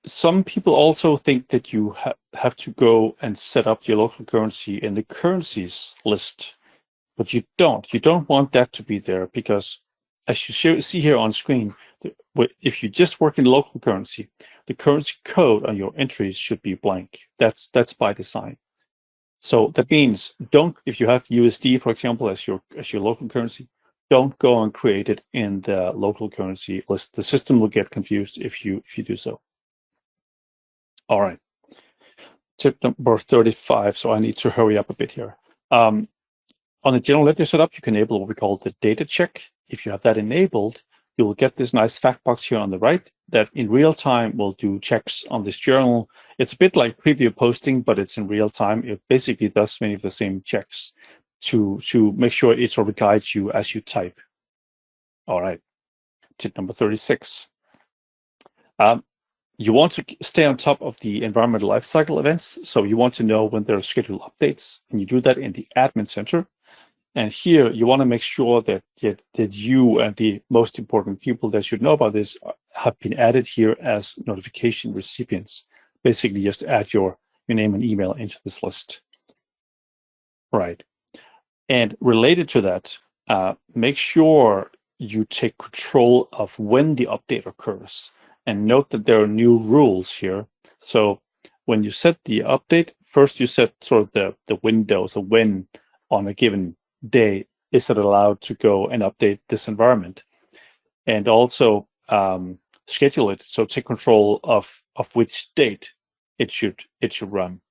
some people also think that you have to go and set up your local currency in the currencies list, but you don't. You don't want that to be there because, as you see here on screen, if you just work in local currency, the currency code on your entries should be blank. That's by design. So that means if you have USD, for example, as your local currency, don't go and create it in the local currency list. The system will get confused if you do so. All right. Tip number 35. So I need to hurry up a bit here. On the general ledger setup, you can enable what we call the data check. If you have that enabled, you will get this nice fact box here on the right that in real time will do checks on this journal. It's a bit like preview posting, but it's in real time. It basically does many of the same checks to make sure it sort of guides you as you type. All right. Tip number 36. You want to stay on top of the environmental lifecycle events. So you want to know when there are scheduled updates, and you do that in the admin center. And here you want to make sure that you and the most important people that should know about this have been added here as notification recipients. Basically, just add your name and email into this list. Right. And related to that, make sure you take control of when the update occurs. And note that there are new rules here. So when you set the update, first you set sort of the window, so when on a given day is it allowed to go and update this environment, and also schedule it. So take control of which date it should run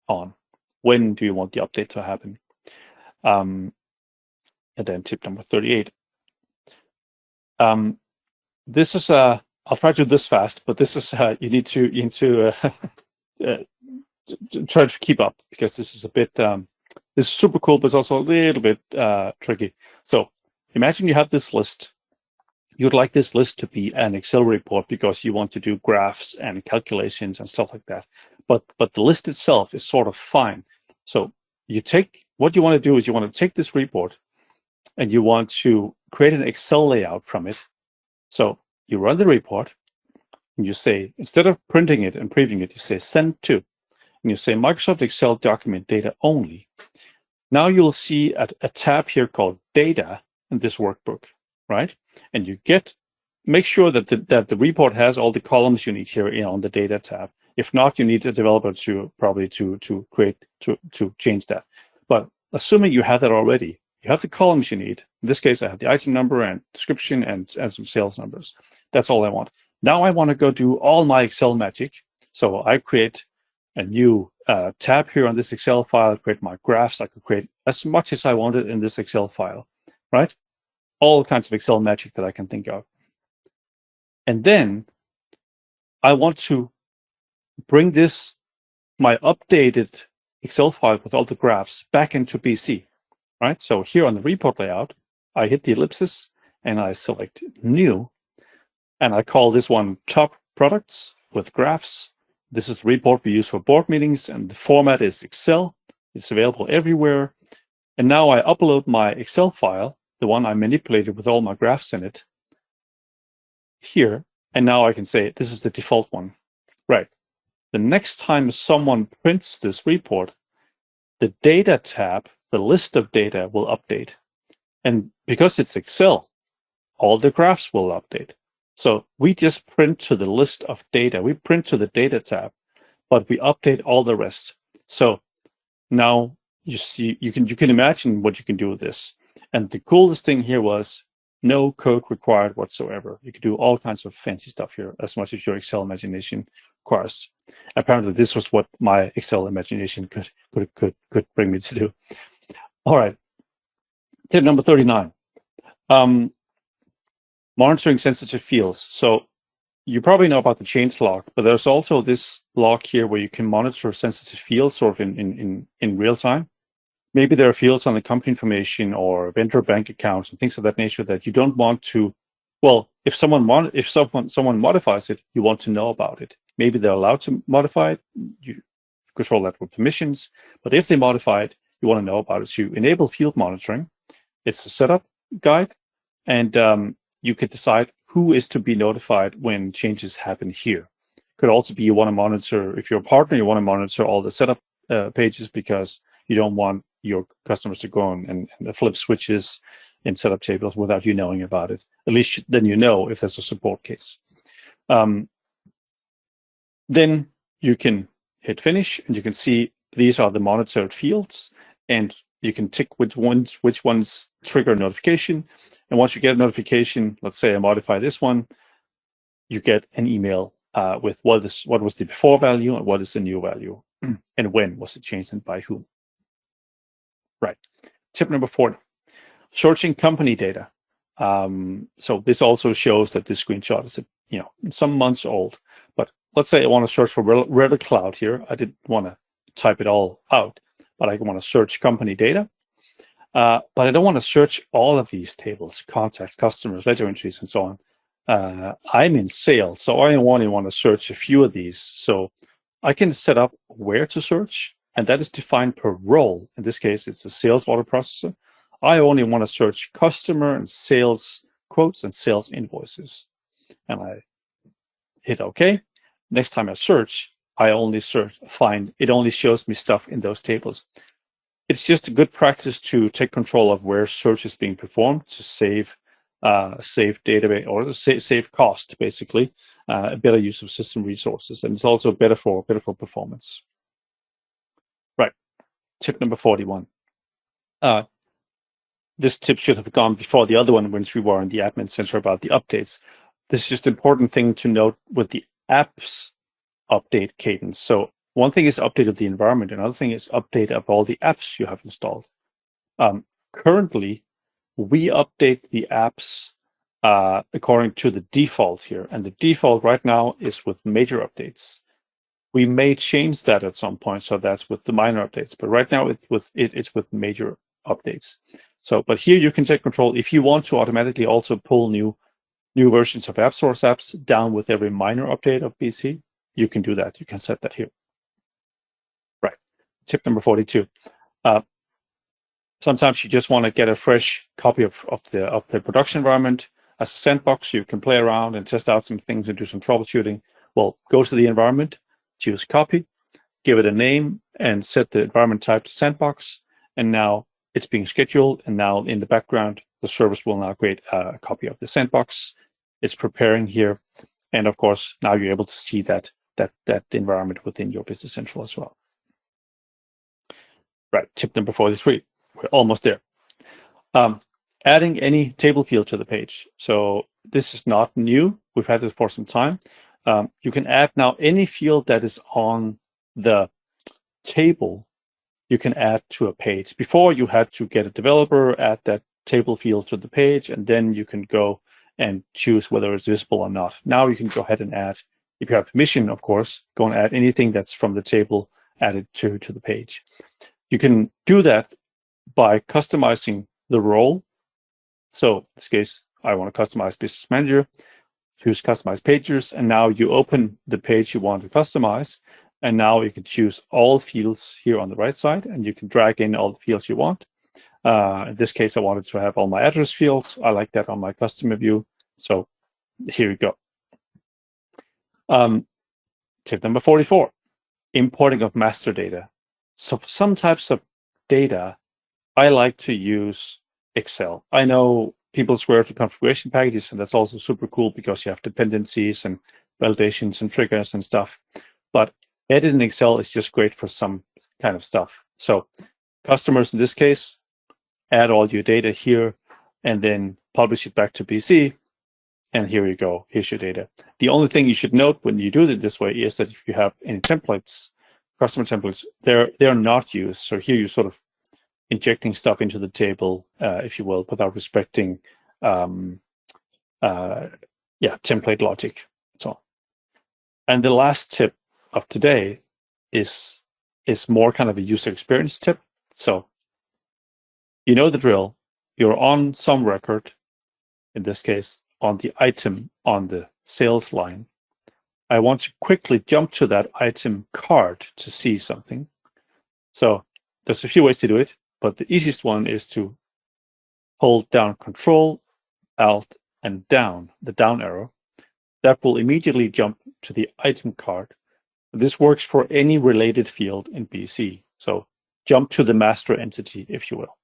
on. When do you want the update to happen? And then tip number 38. This is I'll try to do this fast, but this is you need to try to keep up, because this is a bit this is super cool, but it's also a little bit tricky. So imagine you have this list. You'd like this list to be an Excel report because you want to do graphs and calculations and stuff like that. But the list itself is sort of fine. So what you want to do is you want to take this report and you want to create an Excel layout from it. So you run the report, And you say, instead of printing it and previewing it, you say send to, and you say Microsoft Excel document data only. Now you'll see a tab here called data in this workbook, right? And you make sure that the report has all the columns you need here on the data tab. If not, you need a developer to change that. But assuming you have that already, you have the columns you need. In this case, I have the item number and description and some sales numbers. That's all I want. Now I want to go do all my Excel magic. So I create a new tab here on this Excel file, create my graphs. I could create as much as I wanted in this Excel file, right? All kinds of Excel magic that I can think of. And then I want to bring my updated Excel file with all the graphs back into BC, right? So here on the report layout, I hit the ellipsis and I select new, and I call this one top products with graphs. This is the report we use for board meetings, and the format is Excel. It's available everywhere. And now I upload my Excel file, the one I manipulated with all my graphs in it, here. And now I can say, this is the default one. Right. The next time someone prints this report, the data tab, the list of data will update. And because it's Excel, all the graphs will update. So we just print to the list of data. We print to the data tab, but we update all the rest. So now you see, you can imagine what you can do with this. And the coolest thing here was no code required whatsoever. You can do all kinds of fancy stuff here, as much as your Excel imagination requires. Apparently, this was what my Excel imagination could bring me to do. All right. Tip number 39. Monitoring sensitive fields. So you probably know about the change log, but there's also this log here where you can monitor sensitive fields sort of in real time. Maybe there are fields on the company information or vendor bank accounts and things of that nature that you don't want to. Well, if someone modifies it, you want to know about it. Maybe they're allowed to modify it. You control that with permissions. But if they modify it, you want to know about it. So you enable field monitoring. It's a setup guide, and you could decide who is to be notified when changes happen here. Could also be you want to monitor, if you're a partner, you want to monitor all the setup pages because you don't want your customers to go on and flip switches in setup tables without you knowing about it. At least then you know if there's a support case. Then you can hit finish, and you can see these are the monitored fields, and you can tick which ones trigger notification. And once you get a notification, let's say I modify this one, you get an email with what was the before value and what is the new value, and when was it changed and by whom. Right. Tip number 40, searching company data. So this also shows that this screenshot is some months old. But let's say I want to search for Redder Cloud here. I didn't want to type it all out, but I want to search company data. But I don't want to search all of these tables, contacts, customers, ledger entries, and so on. I'm in sales, so I only want to search a few of these. So I can set up where to search, and that is defined per role. In this case, it's a sales order processor. I only want to search customer and sales quotes and sales invoices. And I hit OK. Next time I search, I only find, it only shows me stuff in those tables. It's just a good practice to take control of where search is being performed to save database or save cost, basically, a better use of system resources, and it's also better for performance. Right. Tip number 41. This tip should have gone before the other one when we were in the admin center about the updates. This is just an important thing to note with the apps update cadence. So one thing is update of the environment, another thing is update of all the apps you have installed. Currently, we update the apps according to the default here, and the default right now is with major updates. We may change that at some point, so that's with the minor updates. But right now, it's with major updates. So, but here you can take control if you want to automatically also pull new versions of app source apps down with every minor update of BC. You can do that. You can set that here. Right. Tip number 42. Sometimes you just want to get a fresh copy of the production environment. as a sandbox. You can play around and test out some things and do some troubleshooting. Well, go to the environment, choose copy, give it a name, and set the environment type to sandbox. And now it's being scheduled. And now in the background, the service will now create a copy of the sandbox. It's preparing here. And of course, now you're able to see that environment within your Business Central as well. Right, tip number 43. We're almost there. Adding any table field to the page. So this is not new. We've had this for some time. You can add now any field that is on the table, you can add to a page. Before, you had to get a developer, add that table field to the page, and then you can go and choose whether it's visible or not. Now you can go ahead and add, if you have permission, of course, go and add anything that's from the table added to the page. You can do that by customizing the role. So in this case, I want to customize Business Manager, choose Customize Pages, and now you open the page you want to customize. And now you can choose all fields here on the right side, and you can drag in all the fields you want. In this case, I wanted to have all my address fields. I like that on my customer view. So here we go. Tip number 44, importing of master data. So for some types of data, I like to use Excel. I know people swear to configuration packages, and that's also super cool because you have dependencies and validations and triggers and stuff. But edit in Excel is just great for some kind of stuff. So customers, in this case, add all your data here and then publish it back to BC. And here you go. Here's your data. The only thing you should note when you do it this way is that if you have any templates, customer templates, they're not used. So here you're sort of injecting stuff into the table, if you will, without respecting template logic. That's all. And the last tip of today is more kind of a user experience tip. So you know the drill. You're on some record, in this case, on the item on the sales line. I want to quickly jump to that item card to see something. So there's a few ways to do it, but the easiest one is to hold down Control, Alt, and down, the down arrow. That will immediately jump to the item card. This works for any related field in BC. So jump to the master entity, if you will.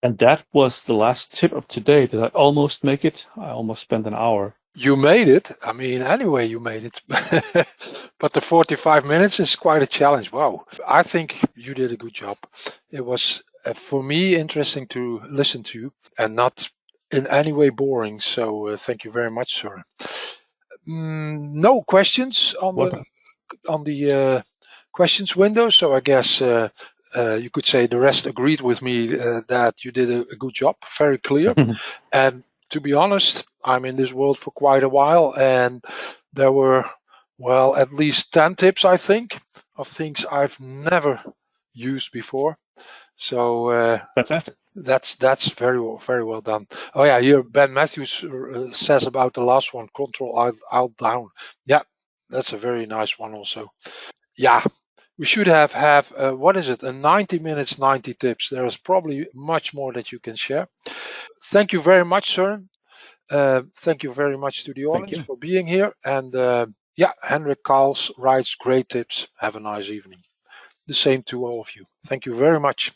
And that was the last tip of today. Did I almost make it? I almost spent an hour. You made it. I mean, anyway, you made it. But the 45 minutes is quite a challenge. Wow. I think you did a good job. It was, for me, interesting to listen to and not in any way boring. So thank you very much, Søren. No questions on the questions window. So I guess you could say the rest agreed with me that you did a good job, very clear. And to be honest, I'm in this world for quite a while, and there were, well, at least 10 tips, I think, of things I've never used before. So Fantastic. That's very well done. Oh yeah, here Ben Matthews says about the last one, Control Alt down. Yeah, that's a very nice one also. Yeah, we should have what is it, a 90 minutes, 90 tips. There is probably much more that you can share. Thank you very much, Søren. Thank you very much to the audience for being here. And Henrik Karls writes great tips. Have a nice evening. The same to all of you. Thank you very much.